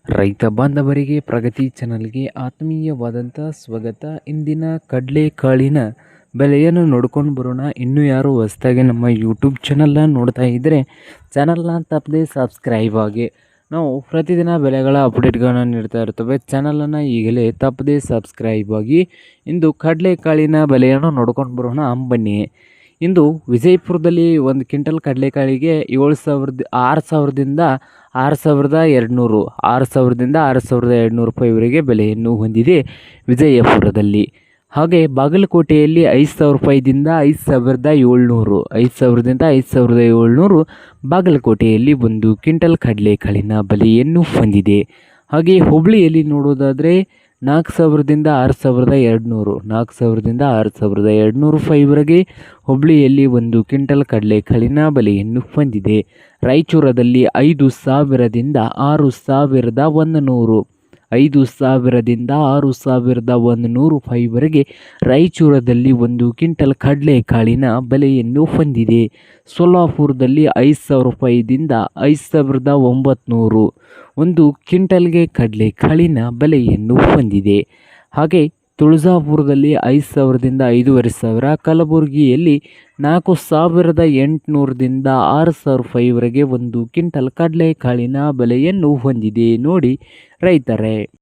ರೈತ ಬಾಂಧವರಿಗೆ ಪ್ರಗತಿ ಚಾನಲ್ಗೆ ಆತ್ಮೀಯವಾದಂಥ ಸ್ವಾಗತ. ಇಂದಿನ ಕಡಲೆಕಾಳಿನ ಬೆಲೆಯನ್ನು ನೋಡ್ಕೊಂಡು ಬರೋಣ. ಇನ್ನೂ ಯಾರು ಹೊಸದಾಗಿ ನಮ್ಮ ಯೂಟ್ಯೂಬ್ ಚಾನಲ್ನ ನೋಡ್ತಾ ಇದ್ದರೆ ಚಾನಲ್ನ ತಪ್ಪದೆ ಸಬ್ಸ್ಕ್ರೈಬ್ ಆಗಿ. ನಾವು ಪ್ರತಿದಿನ ಬೆಲೆಗಳ ಅಪ್ಡೇಟ್ಗಳನ್ನು ನೀಡ್ತಾ ಇರ್ತವೆ. ಚಾನಲನ್ನು ಈಗಲೇ ತಪ್ಪದೆ ಸಬ್ಸ್ಕ್ರೈಬ್ ಆಗಿ. ಇಂದು ಕಡಲೆಕಾಳಿನ ಬೆಲೆಯನ್ನು ನೋಡ್ಕೊಂಡು ಬರೋಣ ಬನ್ನಿ. ಇಂದು ವಿಜಯಪುರದಲ್ಲಿ ಒಂದು ಕ್ವಿಂಟಲ್ ಕಡಲೆಕಾಳಿಗೆ 6,000ದಿಂದ 6,200 6,200 ರೂಪಾಯಿವರೆಗೆ ಬೆಲೆಯನ್ನು ಹೊಂದಿದೆ ವಿಜಯಪುರದಲ್ಲಿ. ಹಾಗೆ ಬಾಗಲಕೋಟೆಯಲ್ಲಿ 5,000 ರೂಪಾಯಿದಿಂದ 5,700 5,000ದಿಂದ 5,700 ಬಾಗಲಕೋಟೆಯಲ್ಲಿ ಒಂದು ಕ್ವಿಂಟಲ್ ಕಡಲೆಕಾಳಿನ ಬೆಲೆಯನ್ನು ಹೊಂದಿದೆ. ಹಾಗೆ ಹುಬ್ಬಳ್ಳಿಯಲ್ಲಿ ನೋಡೋದಾದರೆ 4,000ದಿಂದ 6,200 4,000ದಿಂದ 6,200 ರೂಪಾಯಿವರೆಗೆ ಹುಬ್ಬಳ್ಳಿಯಲ್ಲಿ ಒಂದು ಕ್ವಿಂಟಲ್ ಕಡಲೆಕಾಳಿನ ಬೆಲೆಯನ್ನು ಹೊಂದಿದೆ. ರಾಯಚೂರದಲ್ಲಿ 5,000ದಿಂದ 6,100 5,000ದಿಂದ 6,100 ರೂಪಾಯಿವರೆಗೆ ರಾಯಚೂರದಲ್ಲಿ ಒಂದು ಕ್ವಿಂಟಲ್ ಕಡಲೆಕಾಳಿನ ಬೆಲೆಯನ್ನು ಹೊಂದಿದೆ. ಸೊಲ್ಲಾಪುರದಲ್ಲಿ 5,000 ರೂಪಾಯಿದಿಂದ 5,900 ಒಂದು ಕ್ವಿಂಟಲ್ಗೆ ಕಡಲೆಕಾಳಿನ ಬೆಲೆಯನ್ನು ಹೊಂದಿದೆ. ಹಾಗೆ ತುಳಜಾಪುರದಲ್ಲಿ 5,000ದಿಂದ 5,500 ಕಲಬುರಗಿಯಲ್ಲಿ 4,800ದಿಂದ 6,000 ರೂಪಾಯಿವರೆಗೆ ಒಂದು ಕ್ವಿಂಟಲ್ ಕಡಲೆಕಾಳಿನ ಬೆಲೆಯನ್ನು ಹೊಂದಿದೆ. ನೋಡಿ ರೈತರೇ.